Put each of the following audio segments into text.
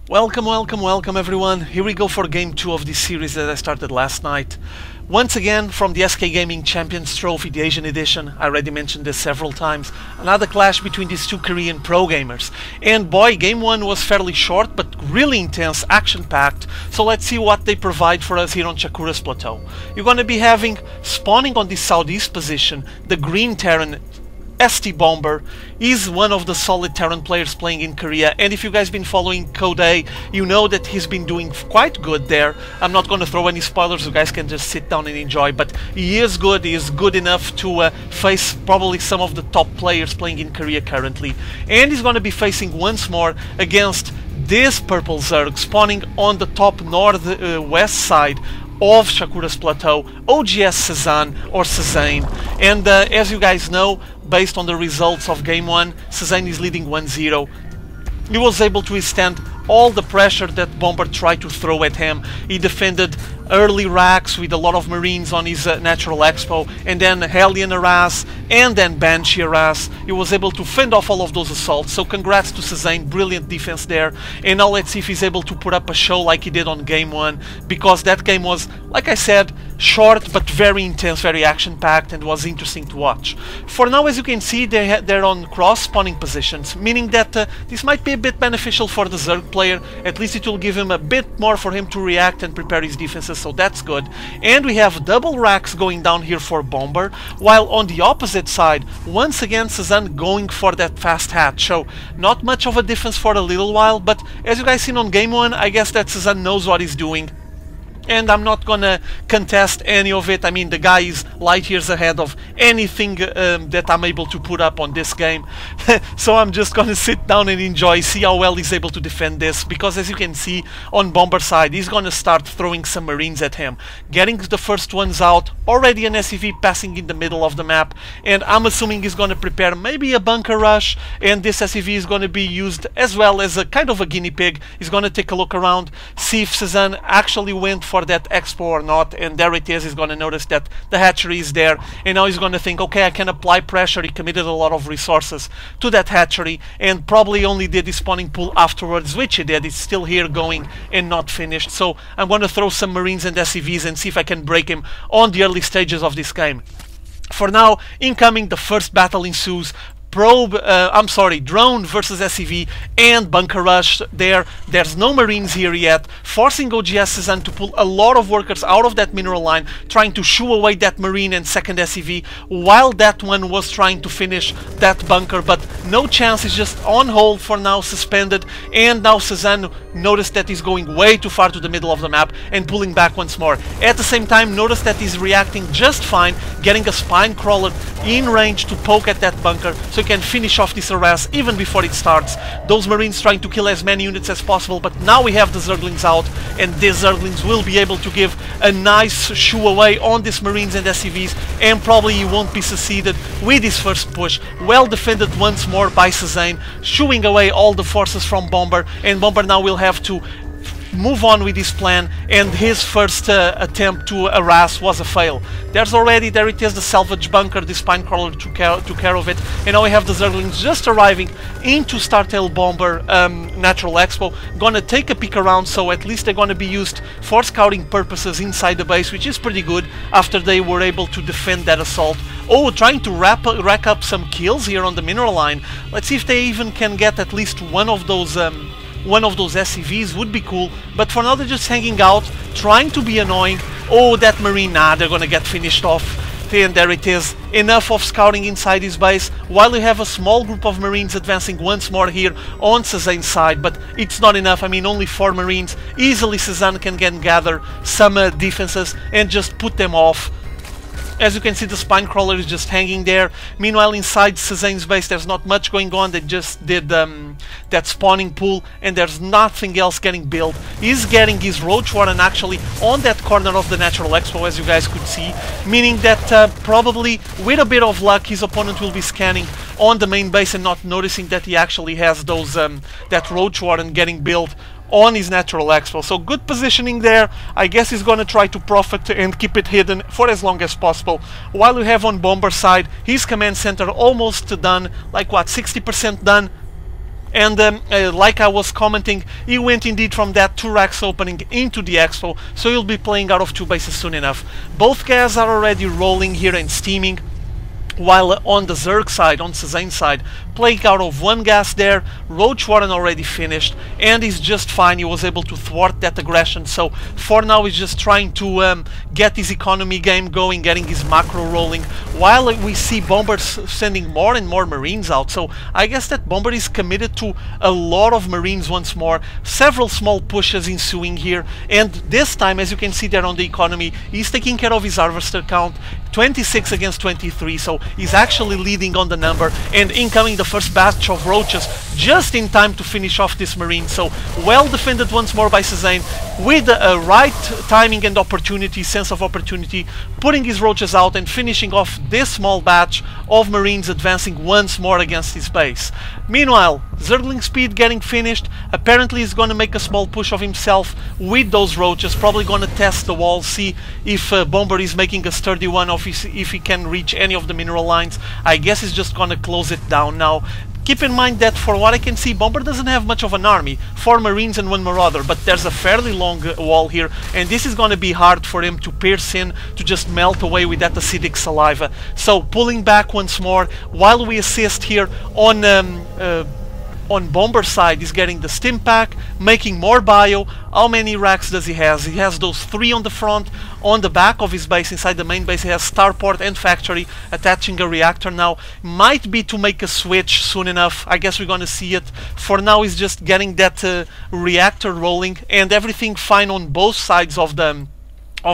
Welcome, welcome, welcome everyone. Here we go for game 2 of this series that I started last night. Once again from the SK Gaming Champions Trophy, the Asian edition. I already mentioned this several times. Another clash between these two Korean pro gamers. And boy, game 1 was fairly short but really intense, action-packed. So let's see what they provide for us here on Chakura's Plateau. You're going to be having, spawning on the southeast position, the Green Terran STBomber. Is one of the solid Terran players playing in Korea, and if you guys been following Code A, you know that he's been doing quite good there. I'm not going to throw any spoilers, you guys can just sit down and enjoy, but he is good enough to face probably some of the top players playing in Korea currently. And he's going to be facing once more against this purple Zerg spawning on the top northwest side of Chakura's Plateau, oGsCezanne or Cezanne. And as you guys know, based on the results of game 1, Cezanne is leading 1-0. He was able to withstand all the pressure that Bomber tried to throw at him. He defended early racks with a lot of Marines on his natural expo, and then Hellion harass, and then Banshee harass. He was able to fend off all of those assaults, so congrats to Cezanne, brilliant defense there. And now let's see if he's able to put up a show like he did on game 1, because that game was, like I said, short but very intense, very action-packed, and was interesting to watch. For now, as you can see, they're on cross-spawning positions, meaning that this might be a bit beneficial for the Zerg player. At least it will give him a bit more for him to react and prepare his defenses, so that's good. And we have double racks going down here for Bomber, while on the opposite side, once again Cezanne going for that fast hatch. So not much of a difference for a little while, but as you guys seen on game 1, I guess that Cezanne knows what he's doing. And I'm not gonna contest any of it. I mean, the guy is light years ahead of anything that I'm able to put up on this game. So I'm just gonna sit down and enjoy, see how well he's able to defend this, because as you can see on Bomber side, he's gonna start throwing some Marines at him, getting the first ones out, already an SCV passing in the middle of the map, and I'm assuming he's gonna prepare maybe a bunker rush, and this SCV is gonna be used as well as a kind of a guinea pig. He's gonna take a look around, see if Cezanne actually went for that expo or not, and there it is. He's going to notice that the hatchery is there, and now he's going to think, okay, I can apply pressure. He committed a lot of resources to that hatchery and probably only did his spawning pool afterwards, which he did. It's still here going and not finished, so I'm going to throw some Marines and SCVs and see if I can break him on the early stages of this game. For now, incoming, the first battle ensues. Drone versus SCV and bunker rush there. There's no Marines here yet, forcing oGsCezanne to pull a lot of workers out of that mineral line, trying to shoo away that Marine and second SCV, while that one was trying to finish that bunker, but no chance. Is just on hold for now, suspended, and now Cezanne noticed that he's going way too far to the middle of the map and pulling back once more. At the same time, notice that he's reacting just fine, getting a spine crawler in range to poke at that bunker, so he can finish off this harass even before it starts. Those Marines trying to kill as many units as possible, but now we have the Zerglings out, and these Zerglings will be able to give a nice shoo away on these Marines and SCVs, and probably he won't be succeeded with his first push. Well defended once more by Cezanne, shooing away all the forces from Bomber, and Bomber now will have to move on with his plan, and his first attempt to harass was a fail. There it is, the salvage bunker. The spine crawler took care of it, and now we have the Zerglings just arriving into Startale Bomber Natural Expo, gonna take a peek around, so at least they're gonna be used for scouting purposes inside the base, which is pretty good after they were able to defend that assault. Oh, trying to rack up some kills here on the mineral line. Let's see if they even can get at least one of those SCVs. Would be cool, but for now they're just hanging out, trying to be annoying. Oh, that Marine, nah, they're gonna get finished off. And there it is, enough of scouting inside his base, while we have a small group of Marines advancing once more here on Cezanne's side, but it's not enough. I mean, only 4 Marines. Easily Cezanne can gather some defenses and just put them off. As you can see, the spine crawler is just hanging there. Meanwhile, inside Cezanne's base, there's not much going on. They just did that spawning pool, and there's nothing else getting built. He's getting his Roach Warren actually on that corner of the Natural Expo, as you guys could see, meaning that probably, with a bit of luck, his opponent will be scanning on the main base and not noticing that he actually has those that Roach Warren getting built on his Natural Expo. So good positioning there. I guess he's gonna try to profit and keep it hidden for as long as possible. While we have on Bomber side his command center almost done, like what, 60% done. and like I was commenting, he went indeed from that 2 racks opening into the expo, so he'll be playing out of 2 bases soon enough. Both guys are already rolling here and steaming, while on the Zerg side, on oGsCezanne side, playing out of 1 gas there. Roach Warren already finished, and he's just fine. He was able to thwart that aggression, so for now he's just trying to get his economy game going, getting his macro rolling, while we see Bomber sending more and more Marines out. So I guess that Bomber is committed to a lot of Marines once more. Several small pushes ensuing here, and this time, as you can see there on the economy, he's taking care of his harvester count, 26 against 23, so he's actually leading on the number, and incoming the first batch of roaches just in time to finish off this Marine. So well defended once more by oGsCezanne, with a right timing and opportunity, sense of opportunity, putting his roaches out and finishing off this small batch of Marines, advancing once more against his base. Meanwhile, Zergling Speed getting finished. Apparently he's going to make a small push of himself with those roaches, probably going to test the wall, see if Bomber is making a sturdy one, or if he can reach any of the mineral lines. I guess he's just going to close it down now. Keep in mind that, for what I can see, Bomber doesn't have much of an army, 4 Marines and 1 Marauder, but there's a fairly long wall here, and this is going to be hard for him to pierce in, to just melt away with that acidic saliva. So pulling back once more, while we assist here on Bomber side, he's getting the stim pack, making more bio. How many racks does he have? He has those 3 on the front. On the back of his base, inside the main base, he has starport and factory, attaching a reactor now. Might be to make a switch soon enough. I guess we're gonna see it. For now, he's just getting that reactor rolling, and everything fine on both sides of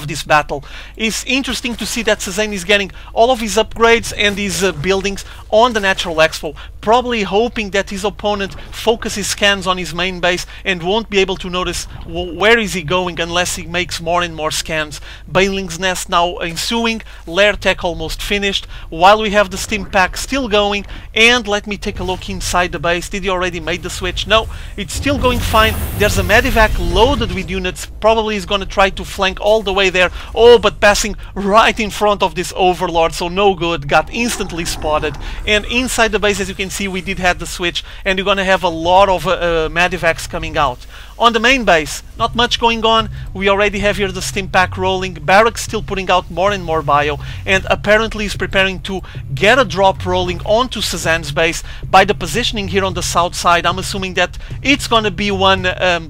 this battle. It's interesting to see that oGsCezanne is getting all of his upgrades and his buildings on the Natural Expo, probably hoping that his opponent focuses scans on his main base and won't be able to notice where is he going unless he makes more and more scans. Baneling's Nest now ensuing, Lair Tech almost finished, while we have the stim pack still going. And let me take a look inside the base. Did he already make the switch? No, it's still going fine. There's a medivac loaded with units, probably is going to try to flank all the way there. Oh, but passing right in front of this Overlord, so no good, got instantly spotted. And inside the base, as you can see, we did have the switch, and you're gonna have a lot of medivacs coming out. On the main base, not much going on. We already have here the stim pack rolling, Barracks still putting out more and more bio, and apparently is preparing to get a drop rolling onto oGsCezanne's base. By the positioning here on the south side, I'm assuming that it's gonna be one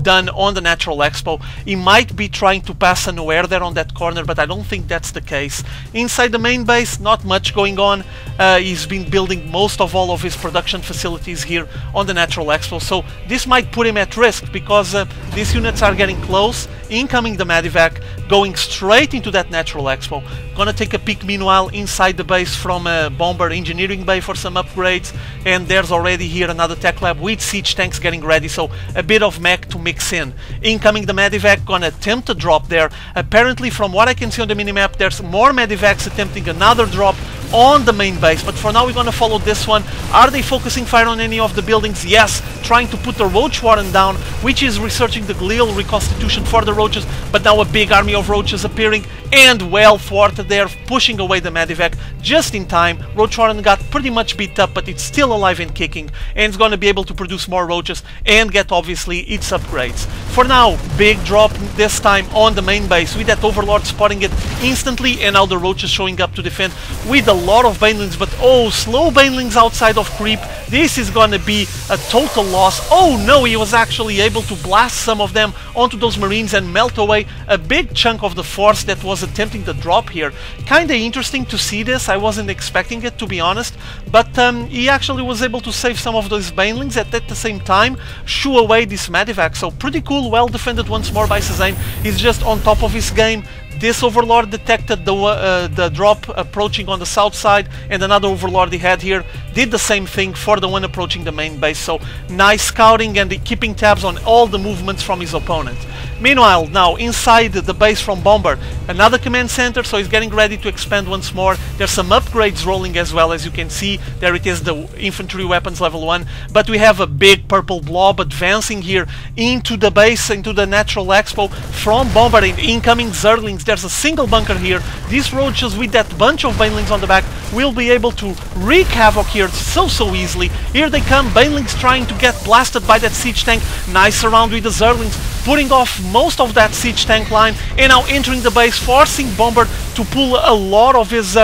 done on the Natural Expo. He might be trying to pass unaware there on that corner, but I don't think that's the case. Inside the main base, not much going on. He's been building most of all of his production facilities here on the Natural Expo, so this might put him at risk, because these units are getting close. Incoming the medivac, going straight into that Natural Expo. Gonna take a peek meanwhile inside the base from Bomber Engineering Bay for some upgrades, and there's already here another tech lab with siege tanks getting ready, so a bit of mech to mix in. Incoming the medivac, gonna attempt a drop there. Apparently, from what I can see on the minimap, there's more medivacs attempting another drop on the main base, but for now we're gonna follow this one. Are they focusing fire on any of the buildings? Yes, trying to put the Roach Warren down, which is researching the glial reconstitution for the roaches, but now a big army of roaches appearing, and well thwarted there, pushing away the medivac just in time. Roach Warren got pretty much beat up, but it's still alive and kicking, and it's gonna be able to produce more roaches and get obviously its upgrades. For now, big drop this time on the main base, with that Overlord spotting it instantly, and now the roaches showing up to defend with a lot of banelings, but oh, slow banelings outside of creep. This is gonna be a total loss. Oh no, he was actually able to blast some of them onto those Marines and melt away a big chunk of the force that was attempting the drop here. Kinda interesting to see this. I wasn't expecting it, to be honest, but he actually was able to save some of those banelings and at the same time shoo away this medivac, so pretty cool. Well defended once more by oGsCezanne. He's just on top of his game. This Overlord detected the drop approaching on the south side, and another Overlord he had here did the same thing for the one approaching the main base. So nice scouting and keeping tabs on all the movements from his opponent. Meanwhile, now inside the base from Bomber, another command center, so he's getting ready to expand once more. There's some upgrades rolling as well, as you can see. There it is, the infantry weapons level 1, but we have a big purple blob advancing here into the base, into the Natural Expo from Bomber, and incoming Zerglings there's a single bunker here. These roaches with that bunch of banelings on the back will be able to wreak havoc here so easily. Here they come, banelings trying to get blasted by that siege tank. Nice around with the Zerglings, putting off most of that siege tank line, and now entering the base, forcing Bomber to pull a lot of his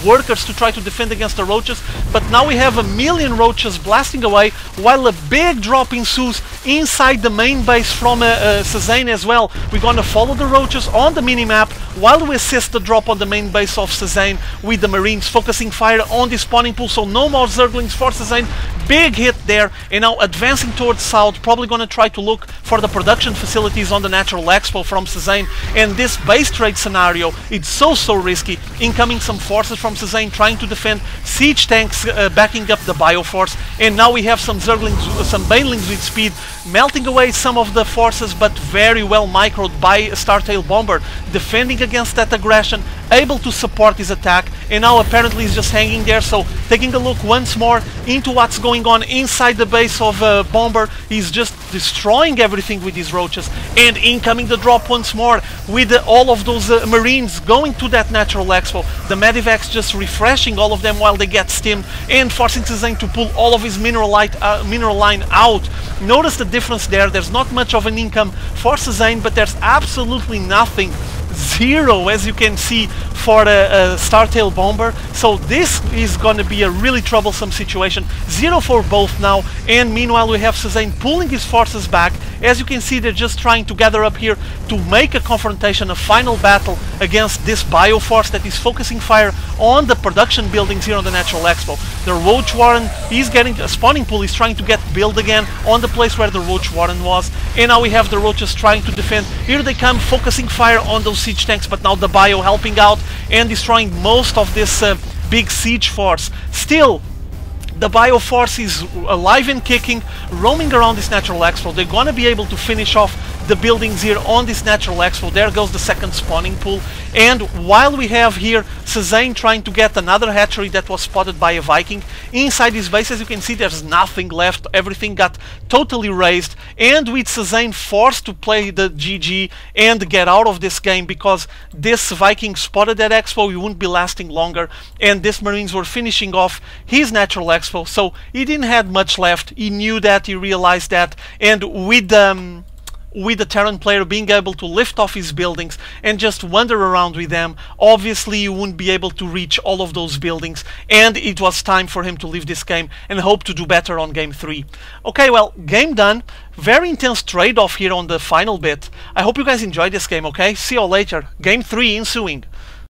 workers to try to defend against the roaches. But now we have a million roaches blasting away, while a big drop ensues inside the main base from oGsCezanne as well. We're gonna follow the roaches on the minimap while we assist the drop on the main base of oGsCezanne with the Marines focusing fire on the spawning pool, so no more Zerglings for oGsCezanne. Big hit there, and now advancing towards south, probably gonna try to look for the production facilities on the Natural Expo from oGsCezanne. And this base trade scenario, it's so risky. Incoming some forces from oGsCezanne trying to defend, siege tanks backing up the Bioforce, and now we have some Zerglings, some banelings with speed, melting away some of the forces, but very well microed by Startale Bomber, defending against that aggression, able to support his attack, and now apparently he's just hanging there. So taking a look once more into what's going on inside the base of Bomber, he's just destroying everything with these roaches, and incoming the drop once more with all of those Marines going to that Natural Expo. The Medivacs just refreshing all of them while they get stimmed, and forcing oGsCezanne to pull all of his mineral line out. Notice the difference there. There's not much of an income for oGsCezanne, but there's absolutely nothing. Zero, as you can see, for the Startale Bomber. So this is going to be a really troublesome situation. Zero for both now, and meanwhile we have oGsCezanne pulling his forces back. As you can see, they're just trying to gather up here to make a confrontation, a final battle against this Bioforce that is focusing fire on the production buildings here on the Natural Expo. The Roach Warren is getting a spawning pool, is trying to get built again on the place where the Roach Warren was, and now we have the roaches trying to defend. Here they come, focusing fire on those siege tanks, but now the Bio helping out and destroying most of this big siege force. Still, the Bioforce is alive and kicking, roaming around this Natural Expo. They're gonna be able to finish off the buildings here on this Natural Expo. There goes the second spawning pool. And while we have here oGsCezanne trying to get another hatchery that was spotted by a Viking inside his base, as you can see, there's nothing left. Everything got totally razed, and with oGsCezanne forced to play the GG and get out of this game, because this Viking spotted that expo, he wouldn't be lasting longer, and this Marines were finishing off his Natural Expo. So he didn't have much left. He knew that, he realized that, and with the Terran player being able to lift off his buildings and just wander around with them, obviously you wouldn't be able to reach all of those buildings, and it was time for him to leave this game and hope to do better on game 3. Okay, well, game done. Very intense trade-off here on the final bit. I hope you guys enjoyed this game, okay? See you all later. Game 3 ensuing.